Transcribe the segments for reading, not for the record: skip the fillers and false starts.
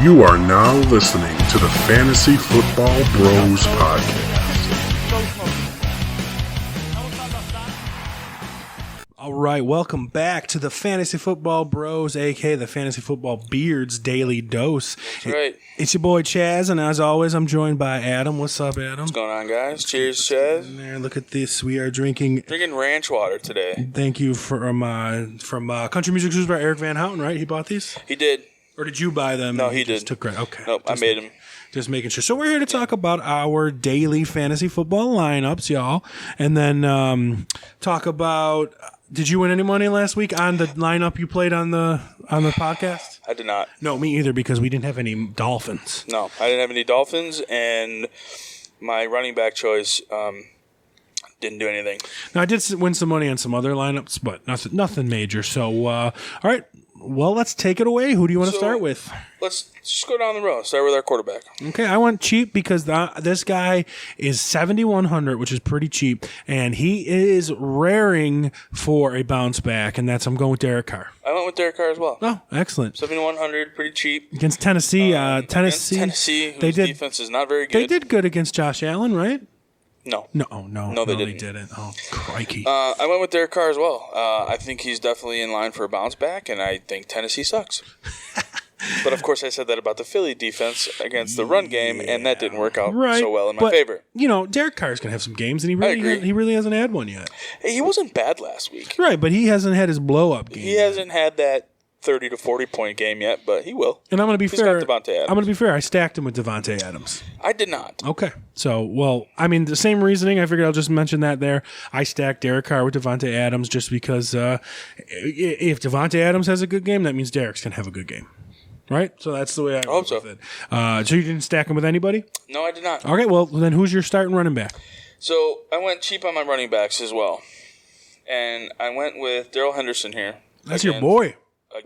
You are now listening to the Fantasy Football Bros Podcast. All right, welcome back to the Fantasy Football Bros, aka the Fantasy Football Beards Daily Dose. That's right. It's your boy Chazz, and as always, I'm joined by Adam. What's up, Adam? What's going on, guys? Cheers, Chazz. There, look at this. We are drinking ranch water today. Thank you from Country Music Shoes by Eric Van Houten, right? He bought these? He did. Or did you buy them? No, he just did. Took credit. Okay. Nope, I made him. Just making sure. So we're here to talk about our daily fantasy football lineups, y'all, and then talk about. Did you win any money last week on the lineup you played on the podcast? I did not. No, me either, because we didn't have any Dolphins. No, I didn't have any Dolphins, and my running back choice didn't do anything. Now, I did win some money on some other lineups, but nothing major. So, all right. Well, let's take it away. Who do you want to start with? Let's just go down the road. Start with our quarterback. Okay, I went cheap because this guy is 7,100, which is pretty cheap, and he is raring for a bounce back, and I'm going with Derek Carr. I went with Derek Carr as well. Oh, excellent. 7,100, pretty cheap. Against Tennessee. Against Tennessee, whose defense is not very good. They did good against Josh Allen, right? No. No, they didn't. Oh, crikey. I went with Derek Carr as well. I think he's definitely in line for a bounce back, and I think Tennessee sucks. But, of course, I said that about the Philly defense against the run game, and that didn't work out so well in my favor. You know, Derek Carr's going to have some games, and he really hasn't had one yet. Hey, he wasn't bad last week. Right, but he hasn't had his blow-up game. He hasn't had that 30 to 40 point game yet, but he will. And I'm going to be fair. He's got Devontae Adams. I'm going to be fair. I stacked him with Devontae Adams. I did not. Okay. So, well, I mean, the same reasoning. I figured I'll just mention that there. I stacked Derek Carr with Devontae Adams just because if Devontae Adams has a good game, that means Derek's going to have a good game. Right? So that's the way I hope so. With it. So you didn't stack him with anybody? No, I did not. Okay, well, then who's your starting running back? So I went cheap on my running backs as well. And I went with Darrell Henderson here. That's your boy.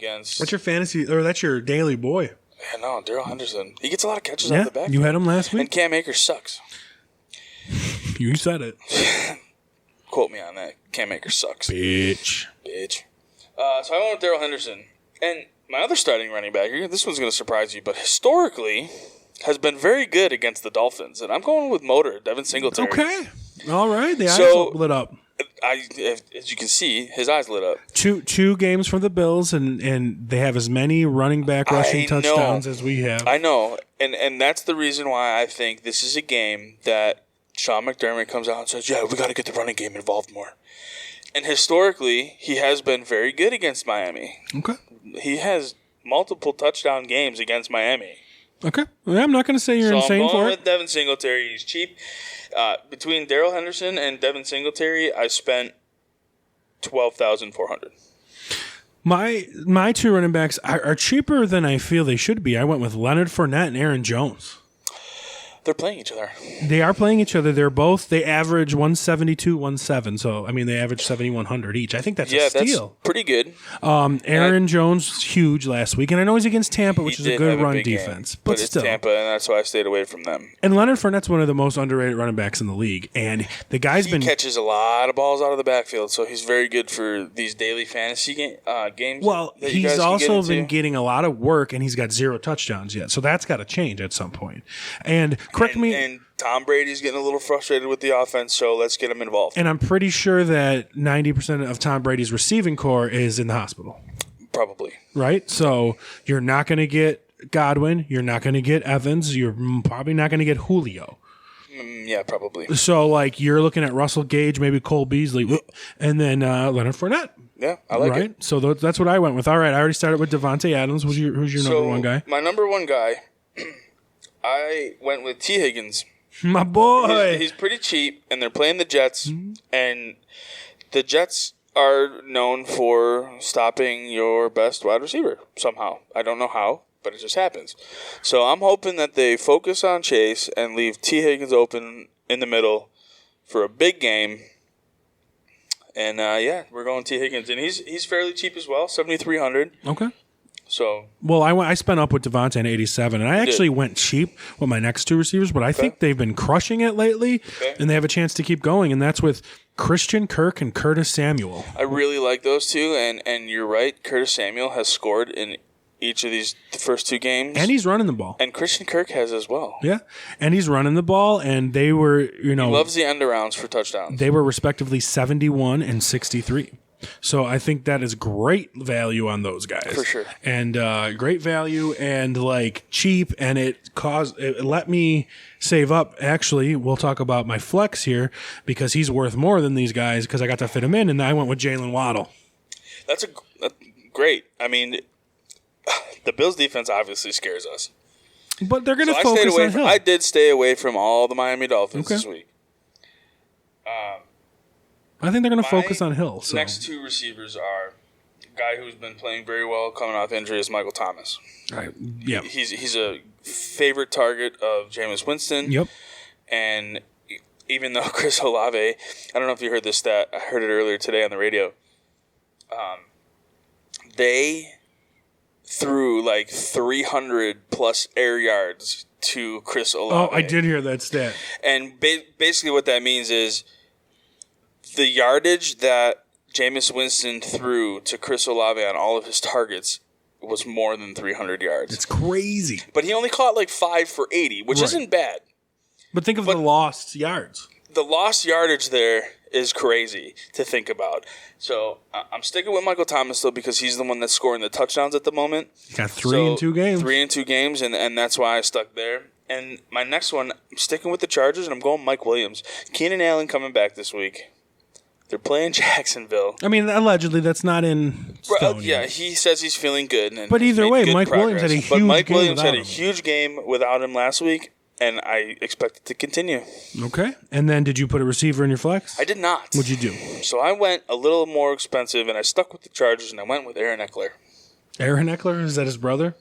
That's your fantasy, or that's your daily boy. Yeah, no, Darrell Henderson. He gets a lot of catches out of the back. You had him last week? And Cam Akers sucks. You said it. Quote me on that. Cam Akers sucks. Bitch. So I went with Darrell Henderson. And my other starting running back, this one's going to surprise you, but historically has been very good against the Dolphins. And I'm going with Motor, Devin Singletary. Okay. All right. The eyes lit up. As you can see, his eyes lit up. Two games from the Bills, and they have as many running back rushing touchdowns as we have. I know, and that's the reason why I think this is a game that Sean McDermott comes out and says, yeah, we got to get the running game involved more. And historically, he has been very good against Miami. Okay. He has multiple touchdown games against Miami. Okay. Well, I'm not going to say you're insane for it. I'm going with Devin Singletary. He's cheap. Between Darrell Henderson and Devin Singletary, I spent $12,400. My two running backs are cheaper than I feel they should be. I went with Leonard Fournette and Aaron Jones. They're playing each other. They are playing each other. They average 172, 107. So, I mean, they average 7,100 each. I think that's a steal. That's pretty good. Aaron Jones was huge last week. And I know he's against Tampa, which is a good run defense. But still. It's Tampa, and that's why I stayed away from them. And Leonard Fournette's one of the most underrated running backs in the league. And the guy's he catches a lot of balls out of the backfield, so he's very good for these daily fantasy games. Well, he's also been getting a lot of work, and he's got 0 touchdowns yet. So that's got to change at some point. And And Tom Brady's getting a little frustrated with the offense, so let's get him involved. And I'm pretty sure that 90% of Tom Brady's receiving core is in the hospital. Probably. Right? So you're not going to get Godwin. You're not going to get Evans. You're probably not going to get Julio. Yeah, probably. So, you're looking at Russell Gage, maybe Cole Beasley, and then Leonard Fournette. Yeah, I like it. So that's what I went with. All right, I already started with Devontae Adams. Who's your number one guy? My number one guy, I went with T. Higgins. My boy. He's pretty cheap, and they're playing the Jets, and the Jets are known for stopping your best wide receiver somehow. I don't know how, but it just happens. So I'm hoping that they focus on Chase and leave T. Higgins open in the middle for a big game. And, we're going T. Higgins. And he's fairly cheap as well, $7,300. Okay. So, well, I spent up with Devontae at 87, and I actually went cheap with my next two receivers, but I think they've been crushing it lately, and they have a chance to keep going, and that's with Christian Kirk and Curtis Samuel. I really like those two, and you're right. Curtis Samuel has scored in each of the first two games. And he's running the ball. And Christian Kirk has as well. Yeah, and he's running the ball, and they were, He loves the end arounds for touchdowns. They were respectively 71 and 63. So I think that is great value on those guys. For sure. And great value and like cheap, and it let me save up. Actually, we'll talk about my flex here because he's worth more than these guys because I got to fit him in, and I went with Jalen Waddle. That's great. I mean, the Bills defense obviously scares us. But they're going to focus on Hill. I did stay away from all the Miami Dolphins this week. I think they're going to focus on Hill. So. Next two receivers are a guy who's been playing very well coming off injury is Michael Thomas. Right. Yeah. He's a favorite target of Jameis Winston. Yep. And even though Chris Olave, I don't know if you heard this stat, I heard it earlier today on the radio. They threw like 300 plus air yards to Chris Olave. Oh, I did hear that stat. And basically what that means is the yardage that Jameis Winston threw to Chris Olave on all of his targets was more than 300 yards. It's crazy. But he only caught like 5 for 80, which isn't bad. But think of the lost yards. The lost yardage there is crazy to think about. So I'm sticking with Michael Thomas, though, because he's the one that's scoring the touchdowns at the moment. Got 3 in 2 games. 3 in 2 games, and that's why I stuck there. And my next one, I'm sticking with the Chargers, and I'm going Mike Williams. Keenan Allen coming back this week. They're playing Jacksonville. I mean, allegedly, that's not in stone yeah, yet. he says he's feeling good. But either way, Mike Williams had a huge game. But Mike Williams had a him. huge game without him last week, and I expect it to continue. Okay. And then did you put a receiver in your flex? I did not. What'd you do? So I went a little more expensive, and I stuck with the Chargers, and I went with Aaron Eckler. Aaron Eckler? Is that his brother?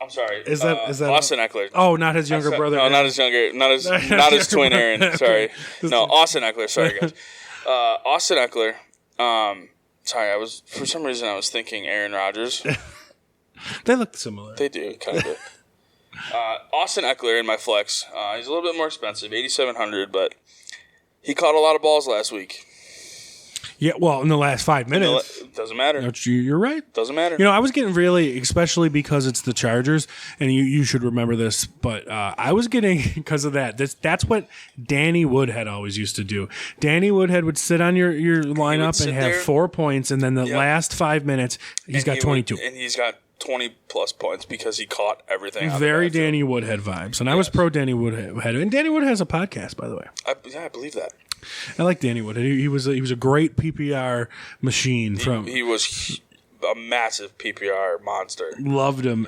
I'm sorry. Is that Austin Eckler? Oh, not his younger brother. No, not his younger. Not his twin Aaron. Sorry. No, Austin Eckler. Sorry, guys. Austin Eckler. Sorry, for some reason I was thinking Aaron Rodgers. They look similar. They do, kind of. Austin Eckler in my flex. He's a little bit more expensive, $8,700, but he caught a lot of balls last week. Yeah, well, in the last 5 minutes. Doesn't matter. You're right. Doesn't matter. I was getting really, especially because it's the Chargers, and you should remember this, but I was getting, because of that, that's what Danny Woodhead always used to do. Danny Woodhead would sit on your lineup and have 4 points, and then the last 5 minutes, he's got 22. And he's got 20-plus points because he caught everything. Very Danny Woodhead vibes, and I was pro Danny Woodhead. And Danny Woodhead has a podcast, by the way. I believe that. I like Danny Woodhead. He was a great PPR machine. He was a massive PPR monster. Loved him.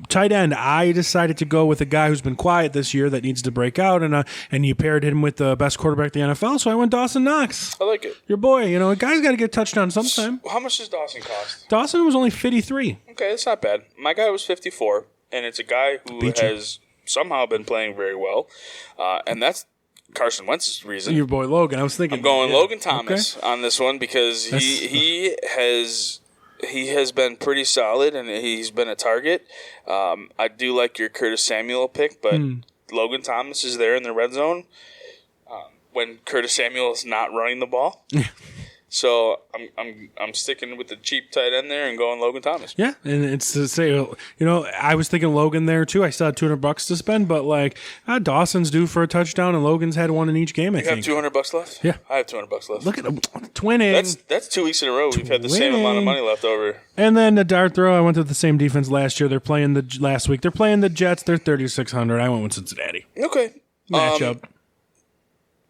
Tight end, I decided to go with a guy who's been quiet this year that needs to break out, and you paired him with the best quarterback in the NFL, so I went Dawson Knox. I like it. Your boy, a guy's got to get a touchdown sometime. How much does Dawson cost? Dawson was only 53. Okay, that's not bad. My guy was 54, and it's a guy who has somehow been playing very well, and that's Carson Wentz's reason. Your boy Logan. I was thinking. I'm going Logan Thomas on this one because he has been pretty solid and he's been a target. I do like your Curtis Samuel pick, but Logan Thomas is there in the red zone when Curtis Samuel is not running the ball. So I'm sticking with the cheap tight end there and going Logan Thomas. Yeah, and it's to say, I was thinking Logan there too. I still had $200 to spend, but Dawson's due for a touchdown, and Logan's had one in each game. I think. You have $200 left? Yeah, I have $200 left. Look at them twinning. That's 2 weeks in a row. We've had the same amount of money left over. And then the dart throw. I went to the same defense last year. They're playing last week. They're playing the Jets. They're 3,600. I went with Cincinnati. Okay, matchup.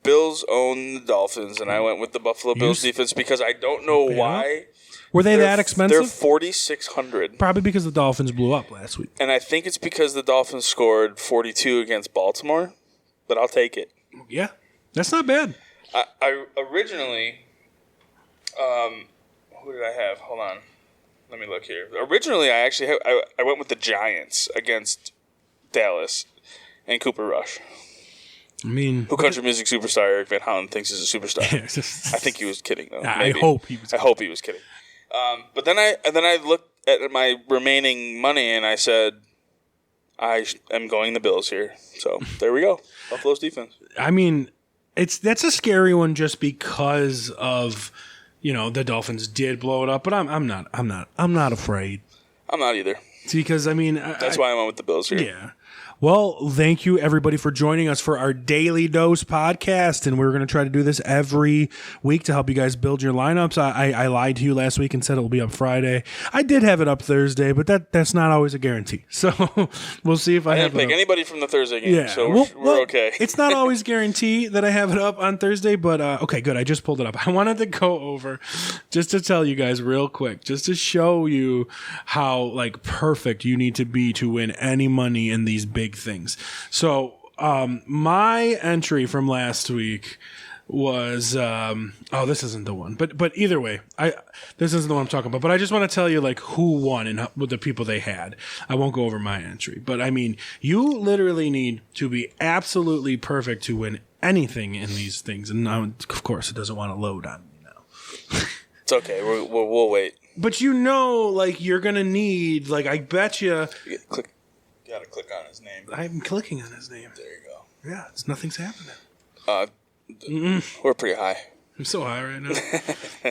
Bills own the Dolphins, and I went with the Buffalo Bills defense because I don't know why. Were they that expensive? They're 4,600. Probably because the Dolphins blew up last week. And I think it's because the Dolphins scored 42 against Baltimore, but I'll take it. Yeah, that's not bad. I originally, who did I have? Hold on. Let me look here. Originally, I went with the Giants against Dallas and Cooper Rush. I mean, who country music superstar Eric Van Houten thinks is a superstar. I think he was kidding though. I hope he was. I hope he was kidding. But then I looked at my remaining money and I said, I am going the Bills here. So there we go. Buffalo's defense. I mean, that's a scary one just because of the Dolphins did blow it up, but I'm not afraid. I'm not either. Because, I mean... That's why I went with the Bills here. Yeah. Well, thank you, everybody, for joining us for our Daily Dose podcast. And we're going to try to do this every week to help you guys build your lineups. I lied to you last week and said it will be up Friday. I did have it up Thursday, but that's not always a guarantee. So we'll see if I didn't pick anybody from the Thursday game, yeah. so we're okay. It's not always guarantee that I have it up on Thursday, but okay, good. I just pulled it up. I wanted to go over just to tell you guys real quick, just to show you how like perfect you need to be to win any money in these big things. So my entry from last week was this isn't the one, but either way, this isn't the one I'm talking about. But I just want to tell you like who won and with the people they had. I won't go over my entry, but I mean, you literally need to be absolutely perfect to win anything in these things. And now, of course, it doesn't want to load on me now. It's okay. We'll wait. But like you're gonna need I bet you. You gotta click on his name. I'm clicking on his name. There you go. Yeah, nothing's happening. We're pretty high. I'm so high right now.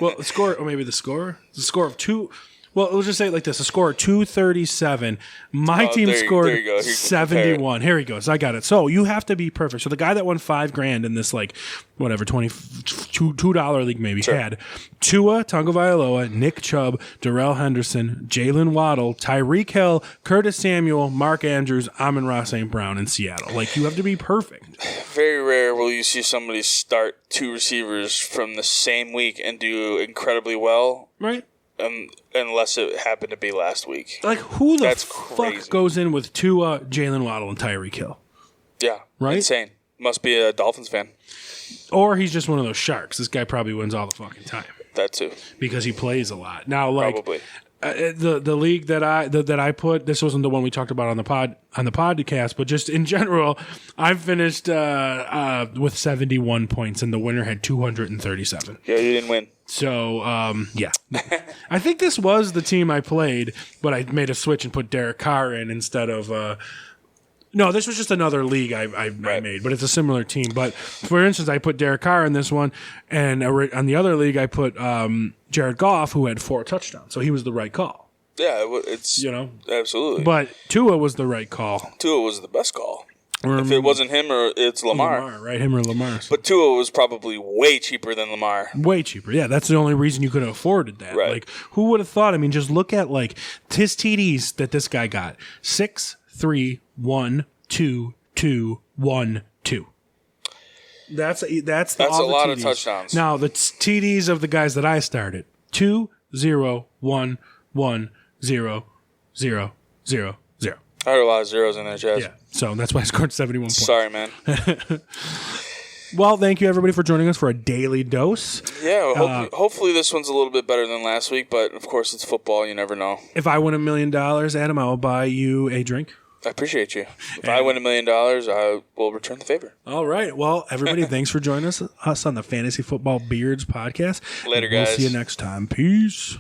Well, the score, or maybe the score of 2. Well, we'll just say it like this: a score of 237. My team scored 71. Here he goes. I got it. So you have to be perfect. So the guy that won $5,000 in this $22 league maybe had Tua Tagovailoa, Nick Chubb, Darrell Henderson, Jalen Waddle, Tyreek Hill, Curtis Samuel, Mark Andrews, Amon-Ra St. Brown in Seattle. Like you have to be perfect. Very rare will you see somebody start 2 receivers from the same week and do incredibly well. Right. Unless it happened to be last week. Like, who the fuck crazy. goes in with Tua, Jalen Waddle, and Tyreek Hill? Yeah. Right? Insane. Must be a Dolphins fan. Or he's just one of those sharks. This guy probably wins all the fucking time. That too. Because he plays a lot. Now, Probably. The league that I put, this wasn't the one we talked about on the podcast, but just in general, I finished with 71 points, and the winner had 237. Yeah, you didn't win. So, yeah. I think this was the team I played, but I made a switch and put Derek Carr in instead of... no, this was just another league I made, but it's a similar team. But, for instance, I put Derek Carr in this one, and on the other league, I put Jared Goff, who had 4 touchdowns. So he was the right call. Yeah, it's... Absolutely. But Tua was the right call. Tua was the best call. If it wasn't him or it's Lamar. Right? Him or Lamar. So. But Tua was probably way cheaper than Lamar. Way cheaper. Yeah, that's the only reason you could have afforded that. Right. Like, who would have thought? I mean, just look at, his TDs that this guy got. 6, 3, 1, 2, 2, 1, 2. That's a lot of touchdowns. Now, the TDs of the guys that I started. 2, 0, 1, 1, 0, 0, 0, 0. I heard a lot of zeros in there, Chazz. Yeah, so that's why I scored 71 points. Sorry, man. Well, thank you, everybody, for joining us for a daily dose. Yeah, hopefully this one's a little bit better than last week, but, of course, it's football. You never know. If I win $1 million, Adam, I will buy you a drink. I appreciate you. If I win $1 million, I will return the favor. All right. Well, everybody, thanks for joining us on the Fantasy Football Beards podcast. Later, guys. We'll see you next time. Peace.